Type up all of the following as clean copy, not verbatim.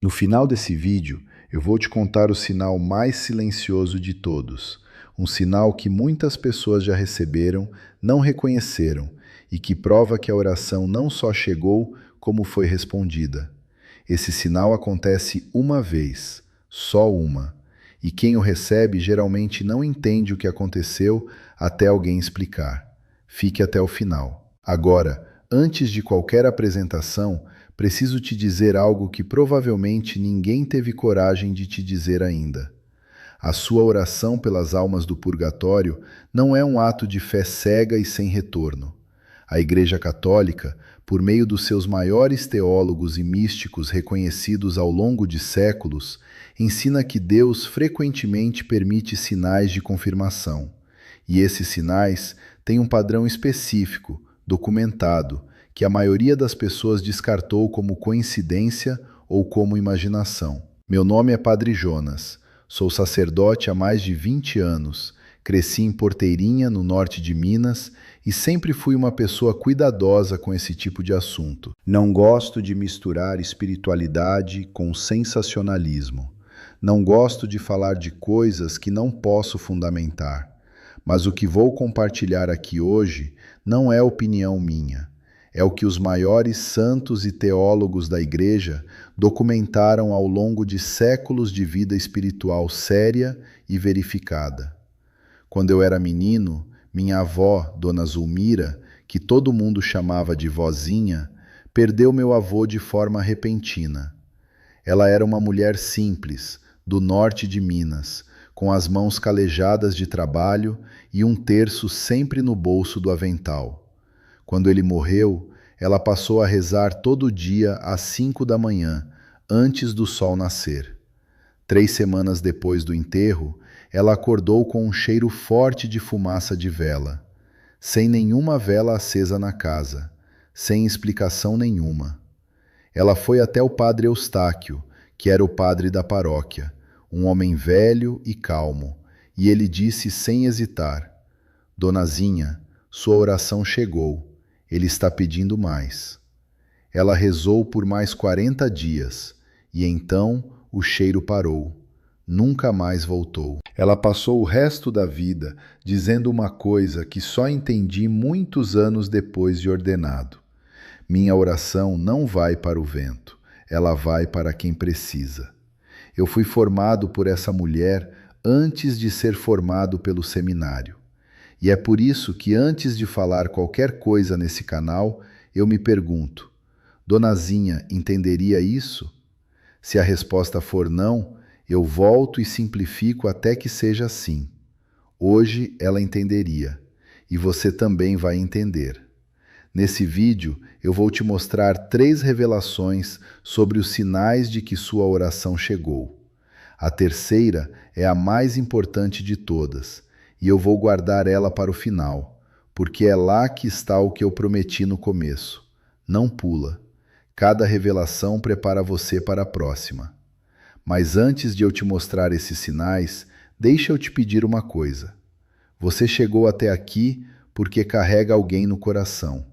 No final desse vídeo, eu vou te contar o sinal mais silencioso de todos, um sinal que muitas pessoas já receberam, não reconheceram e que prova que a oração não só chegou, como foi respondida. Esse sinal acontece uma vez, só uma, e quem o recebe geralmente não entende o que aconteceu até alguém explicar. Fique até o final. Agora, antes de qualquer apresentação, preciso te dizer algo que provavelmente ninguém teve coragem de te dizer ainda. A sua oração pelas almas do purgatório não é um ato de fé cega e sem retorno. A Igreja Católica, por meio dos seus maiores teólogos e místicos reconhecidos ao longo de séculos, ensina que Deus frequentemente permite sinais de confirmação. E esses sinais têm um padrão específico, documentado, que a maioria das pessoas descartou como coincidência ou como imaginação. Meu nome é Padre Jonas, sou sacerdote há mais de 20 anos, cresci em Porteirinha, no norte de Minas, e sempre fui uma pessoa cuidadosa com esse tipo de assunto. Não gosto de misturar espiritualidade com sensacionalismo. Não gosto de falar de coisas que não posso fundamentar. Mas o que vou compartilhar aqui hoje não é opinião minha. É o que os maiores santos e teólogos da Igreja documentaram ao longo de séculos de vida espiritual séria e verificada. Quando eu era menino, minha avó, Dona Zulmira, que todo mundo chamava de vozinha, perdeu meu avô de forma repentina. Ela era uma mulher simples, do norte de Minas, com as mãos calejadas de trabalho e um terço sempre no bolso do avental. Quando ele morreu, ela passou a rezar todo dia às 5 da manhã, antes do sol nascer. 3 semanas depois do enterro, ela acordou com um cheiro forte de fumaça de vela, sem nenhuma vela acesa na casa, sem explicação nenhuma. Ela foi até o padre Eustáquio, que era o padre da paróquia, um homem velho e calmo, e ele disse sem hesitar: Donazinha, sua oração chegou. Ele está pedindo mais. Ela rezou por mais 40 dias, e então o cheiro parou. Nunca mais voltou. Ela passou o resto da vida dizendo uma coisa que só entendi muitos anos depois de ordenado. Minha oração não vai para o vento, ela vai para quem precisa. Eu fui formado por essa mulher antes de ser formado pelo seminário. E é por isso que antes de falar qualquer coisa nesse canal, eu me pergunto: Donazinha entenderia isso? Se a resposta for não, eu volto e simplifico até que seja assim. Hoje ela entenderia, e você também vai entender. Nesse vídeo, eu vou te mostrar 3 revelações sobre os sinais de que sua oração chegou. A terceira é a mais importante de todas, e eu vou guardar ela para o final, porque é lá que está o que eu prometi no começo. Não pula. Cada revelação prepara você para a próxima. Mas antes de eu te mostrar esses sinais, deixa eu te pedir uma coisa. Você chegou até aqui porque carrega alguém no coração.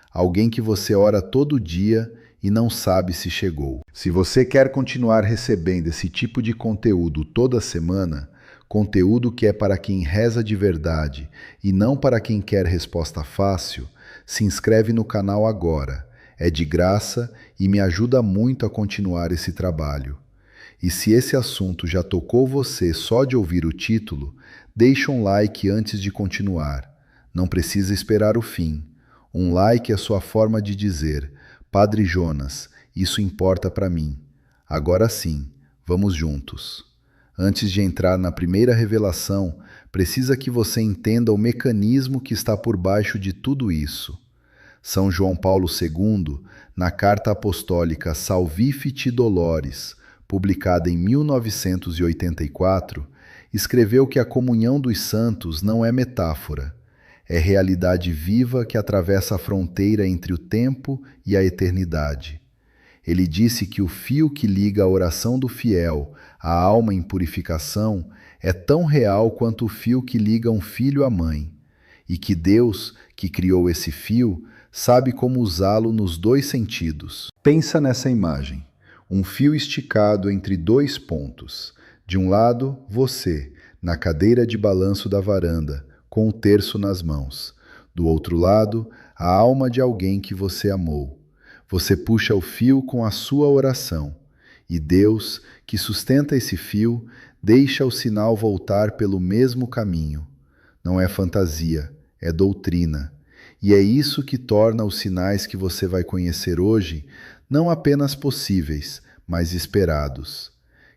Alguém que você ora todo dia e não sabe se chegou. Se você quer continuar recebendo esse tipo de conteúdo toda semana, conteúdo que é para quem reza de verdade e não para quem quer resposta fácil, se inscreve no canal agora. É de graça e me ajuda muito a continuar esse trabalho. E se esse assunto já tocou você só de ouvir o título, deixa um like antes de continuar. Não precisa esperar o fim. Um like é sua forma de dizer: Padre Jonas, isso importa para mim. Agora sim, vamos juntos. Antes de entrar na primeira revelação, precisa que você entenda o mecanismo que está por baixo de tudo isso. São João Paulo II, na carta apostólica Salvifici Dolores, publicada em 1984, escreveu que a comunhão dos santos não é metáfora, é realidade viva que atravessa a fronteira entre o tempo e a eternidade. Ele disse que o fio que liga a oração do fiel à alma em purificação é tão real quanto o fio que liga um filho à mãe, e que Deus, que criou esse fio, sabe como usá-lo nos 2 sentidos. Pensa nessa imagem. um fio esticado entre dois pontos. De um lado, você, na cadeira de balanço da varanda, com o terço nas mãos. Do outro lado, a alma de alguém que você amou. Você puxa o fio com a sua oração. E Deus, que sustenta esse fio, deixa o sinal voltar pelo mesmo caminho. Não é fantasia, é doutrina. E é isso que torna os sinais que você vai conhecer hoje não apenas possíveis, mas esperados.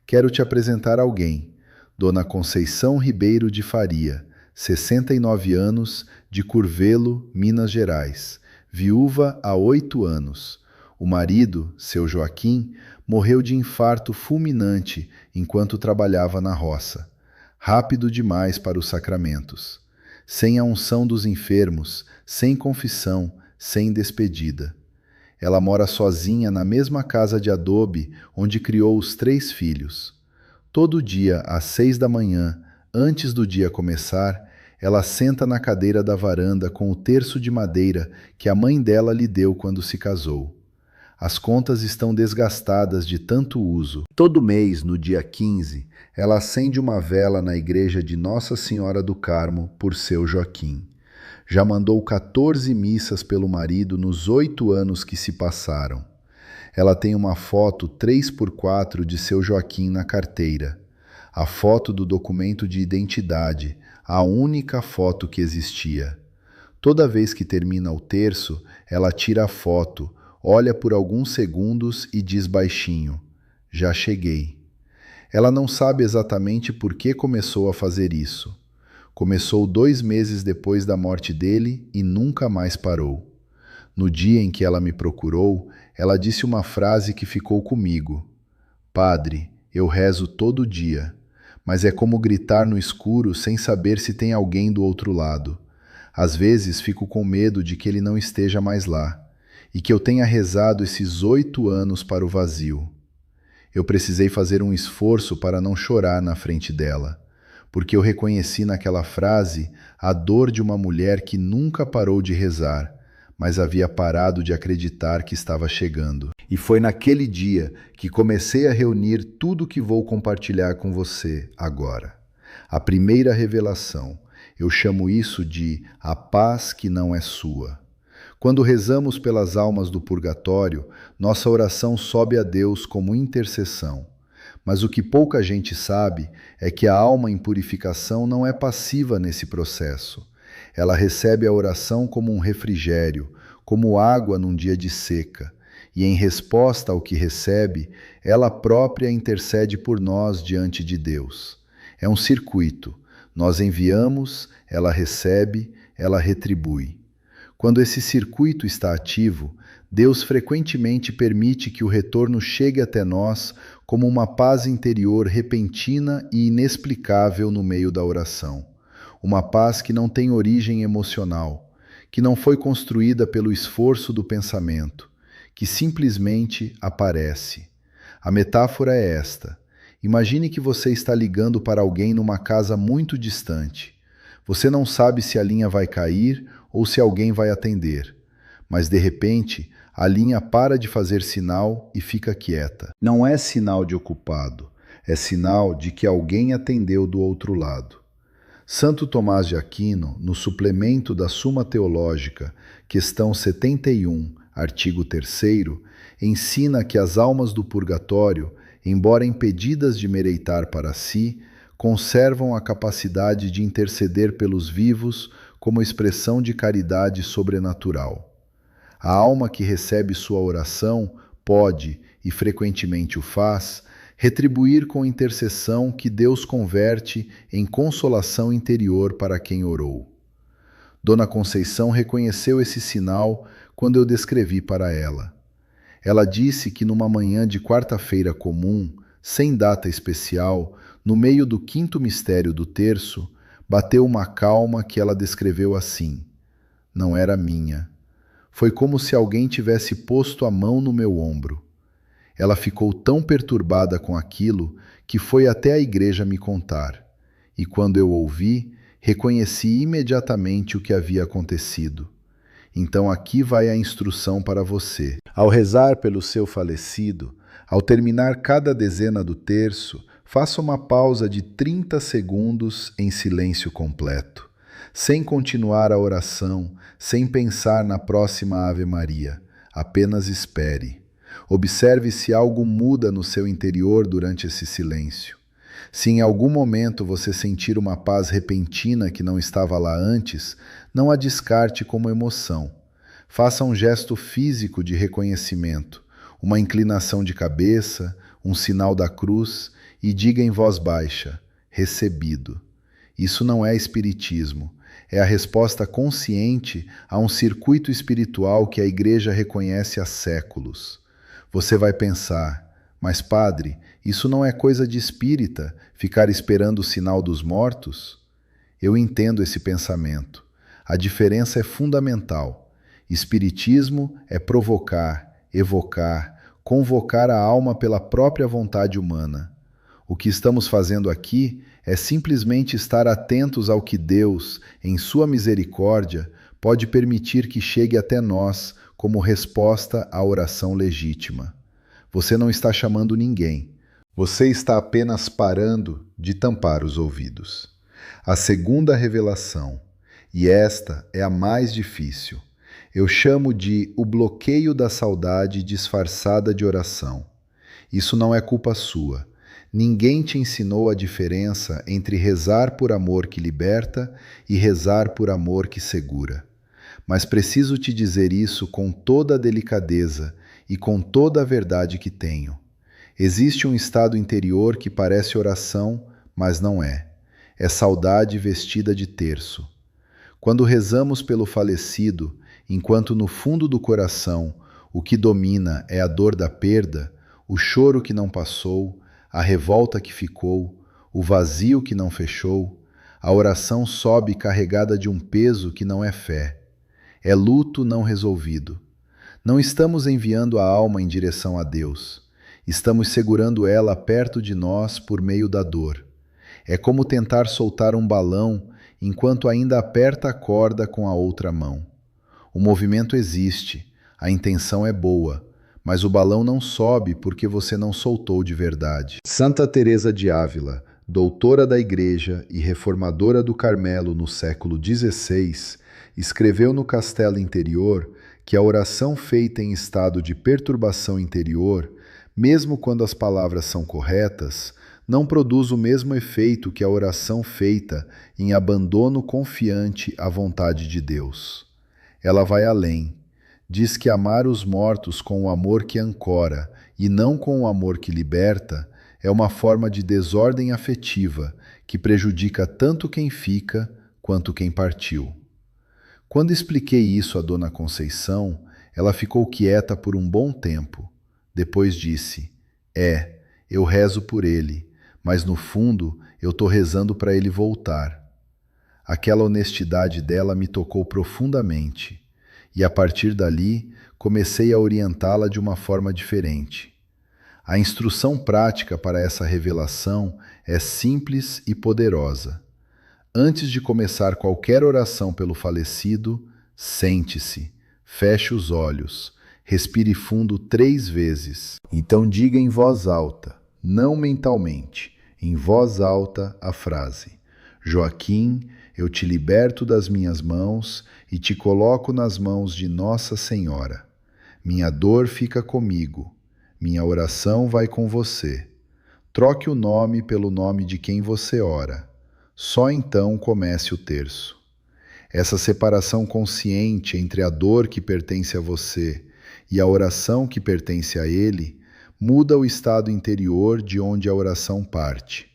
Quero te apresentar alguém, Dona Conceição Ribeiro de Faria, 69 anos, de Curvelo, Minas Gerais, viúva há 8 anos. O marido, seu Joaquim, morreu de infarto fulminante enquanto trabalhava na roça. Rápido demais para os sacramentos. Sem a unção dos enfermos, sem confissão, sem despedida. Ela mora sozinha na mesma casa de adobe onde criou os 3 filhos. Todo dia, às 6 da manhã, antes do dia começar, ela senta na cadeira da varanda com o terço de madeira que a mãe dela lhe deu quando se casou. As contas estão desgastadas de tanto uso. Todo mês, no dia 15, ela acende uma vela na igreja de Nossa Senhora do Carmo por seu Joaquim. Já mandou 14 missas pelo marido nos 8 anos que se passaram. Ela tem uma foto 3x4 de seu Joaquim na carteira. A foto do documento de identidade, a única foto que existia. Toda vez que termina o terço, ela tira a foto, olha por alguns segundos e diz baixinho: "Já cheguei". Ela não sabe exatamente por que começou a fazer isso. Começou 2 meses depois da morte dele e nunca mais parou. No dia em que ela me procurou, ela disse uma frase que ficou comigo: "Padre, eu rezo todo dia, mas é como gritar no escuro sem saber se tem alguém do outro lado. Às vezes fico com medo de que ele não esteja mais lá, e que eu tenha rezado esses 8 anos para o vazio." Eu precisei fazer um esforço para não chorar na frente dela, porque eu reconheci naquela frase a dor de uma mulher que nunca parou de rezar, mas havia parado de acreditar que estava chegando. E foi naquele dia que comecei a reunir tudo que vou compartilhar com você agora. A primeira revelação. Eu chamo isso de a paz que não é sua. Quando rezamos pelas almas do purgatório, nossa oração sobe a Deus como intercessão. Mas o que pouca gente sabe é que a alma em purificação não é passiva nesse processo. Ela recebe a oração como um refrigério, como água num dia de seca, e em resposta ao que recebe, ela própria intercede por nós diante de Deus. É um circuito. Nós enviamos, ela recebe, ela retribui. Quando esse circuito está ativo, Deus frequentemente permite que o retorno chegue até nós como uma paz interior repentina e inexplicável no meio da oração. Uma paz que não tem origem emocional, que não foi construída pelo esforço do pensamento, que simplesmente aparece. A metáfora é esta. Imagine que você está ligando para alguém numa casa muito distante. Você não sabe se a linha vai cair ou se alguém vai atender. Mas, de repente, a linha para de fazer sinal e fica quieta. Não é sinal de ocupado, é sinal de que alguém atendeu do outro lado. Santo Tomás de Aquino, no suplemento da Suma Teológica, questão 71, artigo 3º, ensina que as almas do purgatório, embora impedidas de mereitar para si, conservam a capacidade de interceder pelos vivos como expressão de caridade sobrenatural. A alma que recebe sua oração pode, e frequentemente o faz, retribuir com intercessão que Deus converte em consolação interior para quem orou. Dona Conceição reconheceu esse sinal quando eu descrevi para ela. Ela disse que numa manhã de quarta-feira comum, sem data especial, no meio do quinto mistério do terço, bateu uma calma que ela descreveu assim: "Não era minha. Foi como se alguém tivesse posto a mão no meu ombro." Ela ficou tão perturbada com aquilo que foi até a igreja me contar. E quando eu ouvi, reconheci imediatamente o que havia acontecido. Então aqui vai a instrução para você. Ao rezar pelo seu falecido, Ao terminar cada dezena do terço, faça uma pausa de 30 segundos em silêncio completo, sem continuar a oração, sem pensar na próxima Ave Maria. Apenas espere. Observe se algo muda no seu interior durante esse silêncio. Se em algum momento você sentir uma paz repentina que não estava lá antes, não a descarte como emoção. Faça um gesto físico de reconhecimento, uma inclinação de cabeça, um sinal da cruz e diga em voz baixa: recebido. Isso não é espiritismo, é a resposta consciente a um circuito espiritual que a Igreja reconhece há séculos. Você vai pensar: mas padre, isso não é coisa de espírita, ficar esperando o sinal dos mortos? Eu entendo esse pensamento. A diferença é fundamental. Espiritismo é provocar, evocar, convocar a alma pela própria vontade humana. O que estamos fazendo aqui é simplesmente estar atentos ao que Deus, em sua misericórdia, pode permitir que chegue até nós como resposta à oração legítima. Você não está chamando ninguém. Você está apenas parando de tampar os ouvidos. A segunda revelação, e esta é a mais difícil, eu chamo de o bloqueio da saudade disfarçada de oração. Isso não é culpa sua. Ninguém te ensinou a diferença entre rezar por amor que liberta e rezar por amor que segura. Mas preciso te dizer isso com toda a delicadeza e com toda a verdade que tenho. Existe um estado interior que parece oração, mas não é. É saudade vestida de terço. Quando rezamos pelo falecido, enquanto no fundo do coração o que domina é a dor da perda, o choro que não passou, a revolta que ficou, o vazio que não fechou, a oração sobe carregada de um peso que não é fé. É luto não resolvido. Não estamos enviando a alma em direção a Deus. Estamos segurando ela perto de nós por meio da dor. É como tentar soltar um balão enquanto ainda aperta a corda com a outra mão. O movimento existe, a intenção é boa, mas o balão não sobe porque você não soltou de verdade. Santa Teresa de Ávila, doutora da Igreja e reformadora do Carmelo no século XVI, escreveu no Castelo Interior que a oração feita em estado de perturbação interior, mesmo quando as palavras são corretas, não produz o mesmo efeito que a oração feita em abandono confiante à vontade de Deus. Ela vai além. Diz que amar os mortos com o amor que ancora e não com o amor que liberta é uma forma de desordem afetiva que prejudica tanto quem fica quanto quem partiu. Quando expliquei isso a Dona Conceição, ela ficou quieta por um bom tempo. Depois disse: eu rezo por ele, mas no fundo eu estou rezando para ele voltar. Aquela honestidade dela me tocou profundamente, e a partir dali comecei a orientá-la de uma forma diferente. A instrução prática para essa revelação é simples e poderosa. Antes de começar qualquer oração pelo falecido, sente-se, feche os olhos, respire fundo 3 vezes. Então diga em voz alta, não mentalmente, em voz alta a frase: Joaquim, eu te liberto das minhas mãos e te coloco nas mãos de Nossa Senhora. Minha dor fica comigo, minha oração vai com você. Troque o nome pelo nome de quem você ora. Só então comece o terço. Essa separação consciente entre a dor que pertence a você e a oração que pertence a ele muda o estado interior de onde a oração parte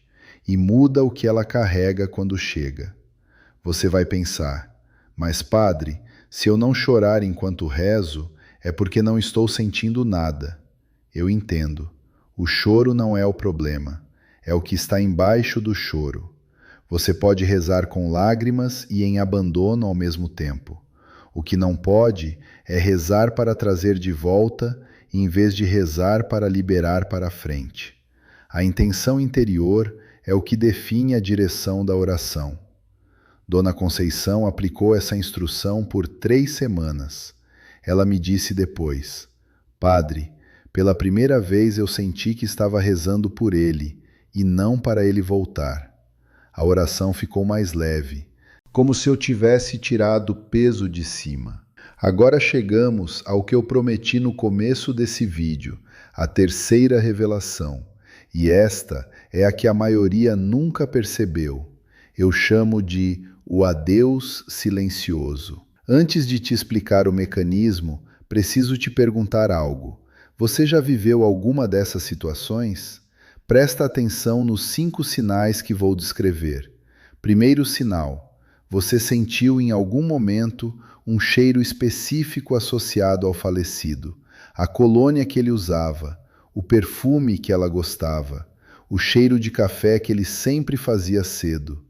e muda o que ela carrega quando chega. Você vai pensar: mas padre, se eu não chorar enquanto rezo, é porque não estou sentindo nada. Eu entendo. O choro não é o problema, é o que está embaixo do choro. Você pode rezar com lágrimas e em abandono ao mesmo tempo. O que não pode é rezar para trazer de volta, em vez de rezar para liberar para frente. A intenção interior é o que define a direção da oração. Dona Conceição aplicou essa instrução por 3 semanas. Ela me disse depois: Padre, Pela primeira vez eu senti que estava rezando por ele, e não para ele voltar. A oração ficou mais leve, como se eu tivesse tirado o peso de cima. Agora chegamos ao que eu prometi no começo desse vídeo, a terceira revelação. E esta é a que a maioria nunca percebeu. Eu chamo de o adeus silencioso. Antes de te explicar o mecanismo, preciso te perguntar algo. Você já viveu alguma dessas situações? Presta atenção nos 5 sinais que vou descrever. Primeiro sinal: você sentiu em algum momento um cheiro específico associado ao falecido, a colônia que ele usava, o perfume que ela gostava, o cheiro de café que ele sempre fazia cedo,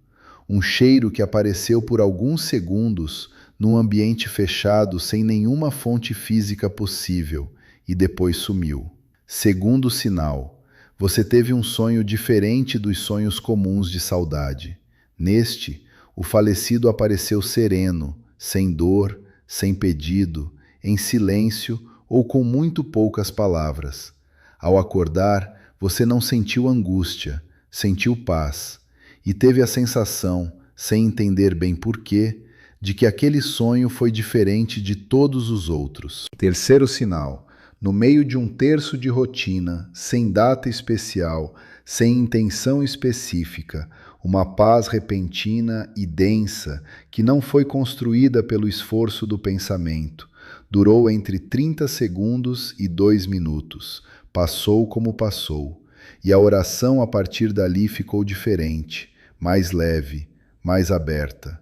um cheiro que apareceu por alguns segundos num ambiente fechado sem nenhuma fonte física possível e depois sumiu. Segundo sinal: você teve um sonho diferente dos sonhos comuns de saudade. Neste, o falecido apareceu sereno, sem dor, sem pedido, em silêncio ou com muito poucas palavras. Ao acordar, você não sentiu angústia, sentiu paz, e teve a sensação, sem entender bem porquê, de que aquele sonho foi diferente de todos os outros. Terceiro sinal: no meio de um terço de rotina, sem data especial, sem intenção específica, uma paz repentina e densa que não foi construída pelo esforço do pensamento. Durou entre 30 segundos e 2 minutos. Passou como passou. E a oração a partir dali ficou diferente, mais leve, mais aberta.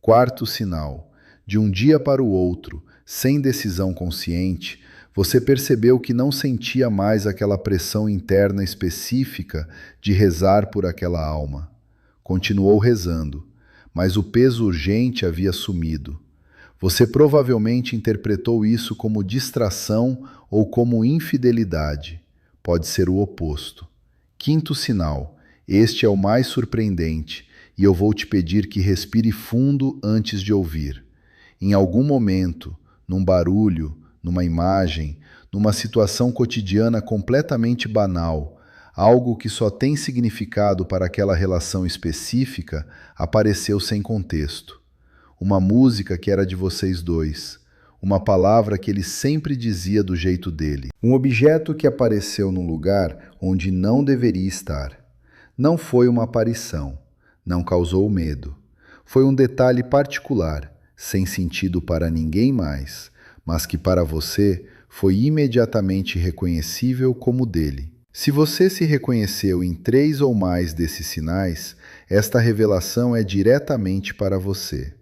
Quarto sinal: de um dia para o outro, sem decisão consciente, você percebeu que não sentia mais aquela pressão interna específica de rezar por aquela alma. Continuou rezando, mas o peso urgente havia sumido. Você provavelmente interpretou isso como distração ou como infidelidade. Pode ser o oposto. Quinto sinal: este é o mais surpreendente, e eu vou te pedir que respire fundo antes de ouvir. Em algum momento, num barulho, numa imagem, numa situação cotidiana completamente banal, algo que só tem significado para aquela relação específica, apareceu sem contexto. Uma música que era de vocês dois, uma palavra que ele sempre dizia do jeito dele, um objeto que apareceu num lugar onde não deveria estar. Não foi uma aparição, não causou medo. Foi um detalhe particular, sem sentido para ninguém mais, mas que para você foi imediatamente reconhecível como dele. Se você se reconheceu em 3 ou mais desses sinais, esta revelação é diretamente para você.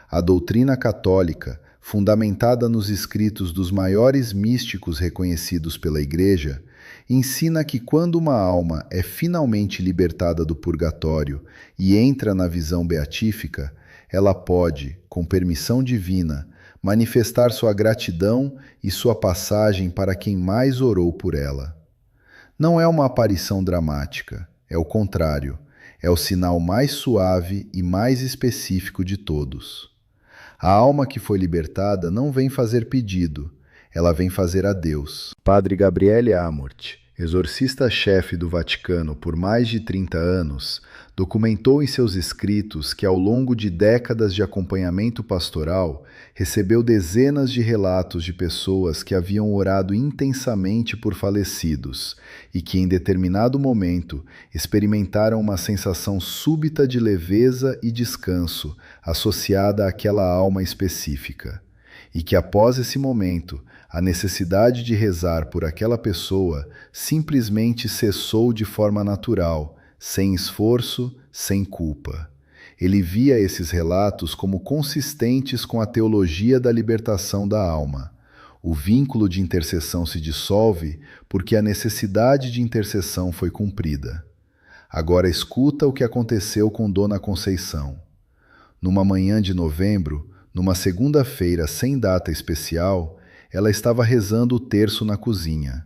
A doutrina católica, fundamentada nos escritos dos maiores místicos reconhecidos pela Igreja, ensina que quando uma alma é finalmente libertada do purgatório e entra na visão beatífica, ela pode, com permissão divina, manifestar sua gratidão e sua passagem para quem mais orou por ela. Não é uma aparição dramática, é o contrário, é o sinal mais suave e mais específico de todos. A alma que foi libertada não vem fazer pedido, ela vem fazer adeus. Padre Gabriele Amort, exorcista-chefe do Vaticano por mais de 30 anos, documentou em seus escritos que ao longo de décadas de acompanhamento pastoral, recebeu dezenas de relatos de pessoas que haviam orado intensamente por falecidos e que em determinado momento experimentaram uma sensação súbita de leveza e descanso associada àquela alma específica. E que após esse momento, a necessidade de rezar por aquela pessoa simplesmente cessou de forma natural, sem esforço, sem culpa. Ele via esses relatos como consistentes com a teologia da libertação da alma. O vínculo de intercessão se dissolve porque a necessidade de intercessão foi cumprida. Agora escuta o que aconteceu com Dona Conceição. Numa manhã de novembro, numa segunda-feira sem data especial, ela estava rezando o terço na cozinha.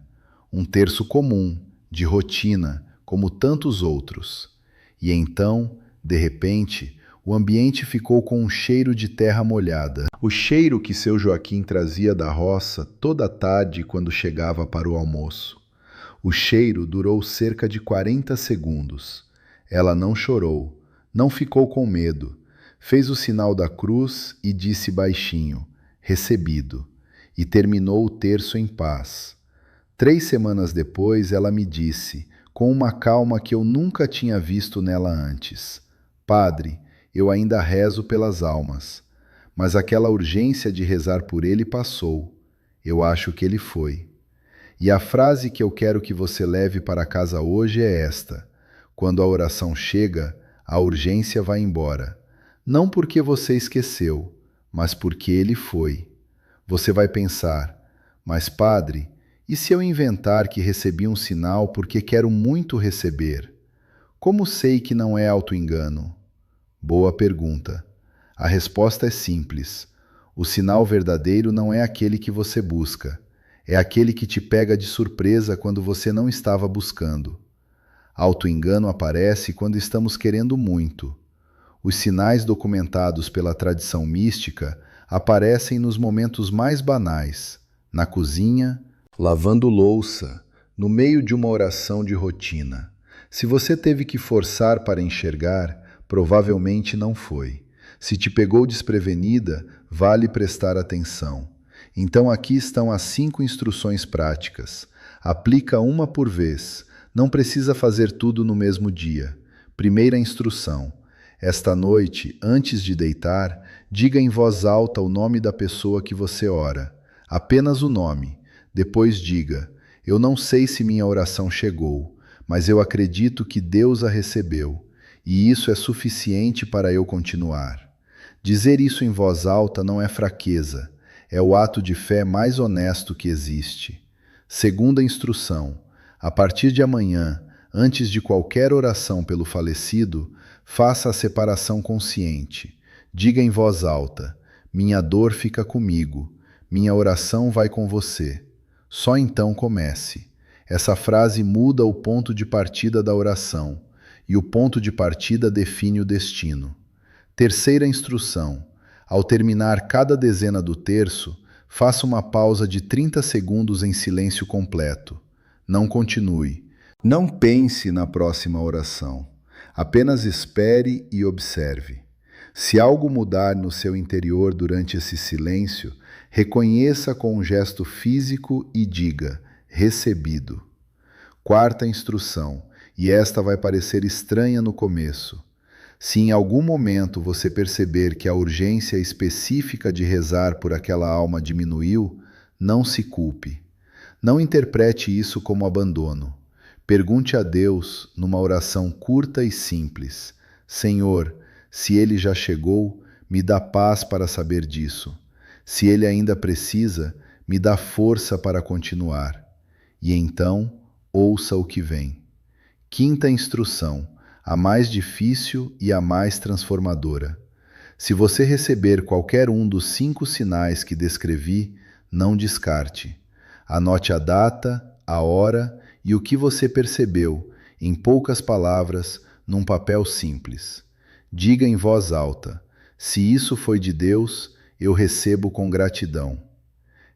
Um terço comum, de rotina, como tantos outros. E então, de repente, O ambiente ficou com um cheiro de terra molhada. O cheiro que seu Joaquim trazia da roça toda a tarde quando chegava para o almoço. O cheiro durou cerca de 40 segundos. Ela não chorou, não ficou com medo. Fez o sinal da cruz e disse baixinho, recebido, e terminou o terço em paz. 3 semanas depois, ela me disse, com uma calma que eu nunca tinha visto nela antes, Padre, eu ainda rezo pelas almas, mas aquela urgência de rezar por ele passou. Eu acho que ele foi. E a frase que eu quero que você leve para casa hoje é esta: quando a oração chega, a urgência vai embora. Não porque você esqueceu, mas porque ele foi. Você vai pensar, mas Padre, e se eu inventar que recebi um sinal porque quero muito receber? Como sei que não é auto-engano? Boa pergunta. A resposta é simples. O sinal verdadeiro não é aquele que você busca. É aquele que te pega de surpresa quando você não estava buscando. Auto-engano aparece quando estamos querendo muito. Os sinais documentados pela tradição mística aparecem nos momentos mais banais, na cozinha, lavando louça, no meio de uma oração de rotina. Se você teve que forçar para enxergar, provavelmente não foi. Se te pegou desprevenida, vale prestar atenção. Então aqui estão as 5 instruções práticas. Aplica uma por vez. Não precisa fazer tudo no mesmo dia. Primeira instrução. Esta noite, antes de deitar, diga em voz alta o nome da pessoa que você ora. Apenas o nome. Depois diga, eu não sei se minha oração chegou, mas eu acredito que Deus a recebeu. E isso é suficiente para eu continuar. Dizer isso em voz alta não é fraqueza, é o ato de fé mais honesto que existe. Segunda instrução: a partir de amanhã, antes de qualquer oração pelo falecido, faça a separação consciente. Diga em voz alta: minha dor fica comigo, minha oração vai com você. Só então comece. Essa frase muda o ponto de partida da oração. E o ponto de partida define o destino. Terceira instrução: ao terminar cada dezena do terço, faça uma pausa de 30 segundos em silêncio completo. Não continue. Não pense na próxima oração. Apenas espere e observe. Se algo mudar no seu interior durante esse silêncio, reconheça com um gesto físico e diga: recebido. Quarta instrução: e esta vai parecer estranha no começo. Se em algum momento você perceber que a urgência específica de rezar por aquela alma diminuiu, não se culpe. Não interprete isso como abandono. Pergunte a Deus, numa oração curta e simples: Senhor, se ele já chegou, me dá paz para saber disso. Se ele ainda precisa, me dá força para continuar. E então, ouça o que vem. Quinta instrução, a mais difícil e a mais transformadora. Se você receber qualquer um dos 5 sinais que descrevi, não descarte. Anote a data, a hora e o que você percebeu, em poucas palavras, num papel simples. Diga em voz alta: se isso foi de Deus, eu recebo com gratidão.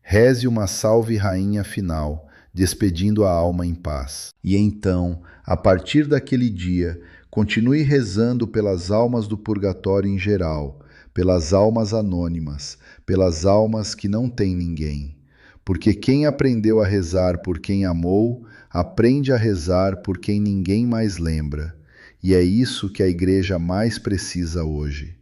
Reze uma salve rainha final, despedindo a alma em paz. E então, a partir daquele dia, continue rezando pelas almas do purgatório em geral, pelas almas anônimas, pelas almas que não têm ninguém. Porque quem aprendeu a rezar por quem amou, aprende a rezar por quem ninguém mais lembra. E é isso que a Igreja mais precisa hoje.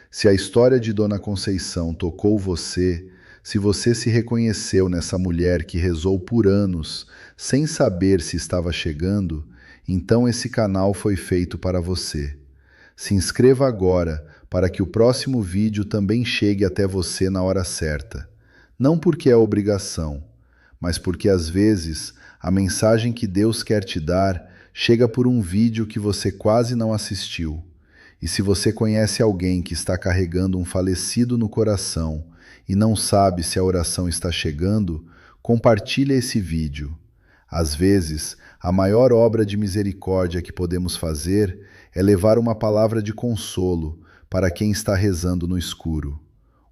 Se a história de Dona Conceição tocou você, se você se reconheceu nessa mulher que rezou por anos, sem saber se estava chegando, então esse canal foi feito para você. Se inscreva agora para que o próximo vídeo também chegue até você na hora certa. Não porque é obrigação, mas porque às vezes a mensagem que Deus quer te dar chega por um vídeo que você quase não assistiu. E se você conhece alguém que está carregando um falecido no coração e não sabe se a oração está chegando, compartilhe esse vídeo. Às vezes, a maior obra de misericórdia que podemos fazer é levar uma palavra de consolo, para quem está rezando no escuro.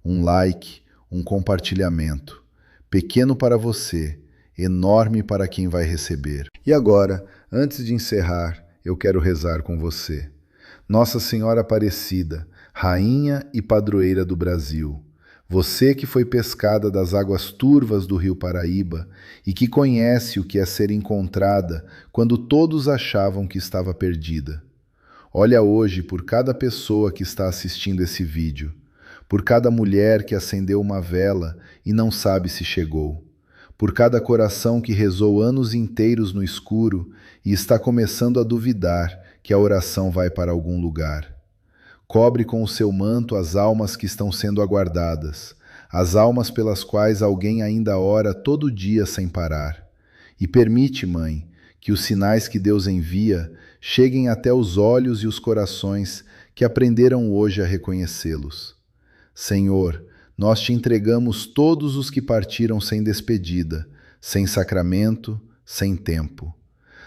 Um like, um compartilhamento. Pequeno para você, enorme para quem vai receber. E agora, antes de encerrar, eu quero rezar com você. Nossa Senhora Aparecida, Rainha e Padroeira do Brasil, você que foi pescada das águas turvas do rio Paraíba e que conhece o que é ser encontrada quando todos achavam que estava perdida. Olha hoje por cada pessoa que está assistindo esse vídeo, por cada mulher que acendeu uma vela e não sabe se chegou, por cada coração que rezou anos inteiros no escuro e está começando a duvidar que a oração vai para algum lugar. Cobre com o seu manto as almas que estão sendo aguardadas, as almas pelas quais alguém ainda ora todo dia sem parar. E permite, Mãe, que os sinais que Deus envia cheguem até os olhos e os corações que aprenderam hoje a reconhecê-los. Senhor, nós te entregamos todos os que partiram sem despedida, sem sacramento, sem tempo.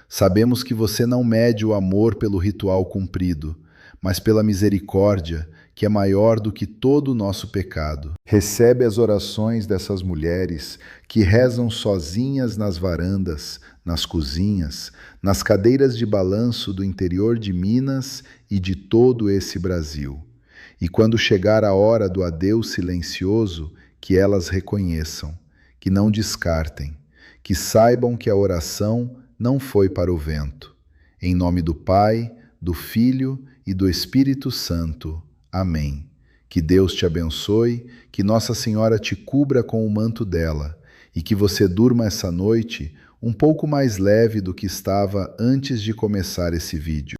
Sabemos que você não mede o amor pelo ritual cumprido, mas pela misericórdia, que é maior do que todo o nosso pecado. Recebe as orações dessas mulheres que rezam sozinhas nas varandas, nas cozinhas, nas cadeiras de balanço do interior de Minas e de todo esse Brasil. E quando chegar a hora do adeus silencioso, que elas reconheçam, que não descartem, que saibam que a oração não foi para o vento. Em nome do Pai, do Filho e do Espírito Santo. Amém. Que Deus te abençoe, que Nossa Senhora te cubra com o manto dela e que você durma essa noite um pouco mais leve do que estava antes de começar esse vídeo.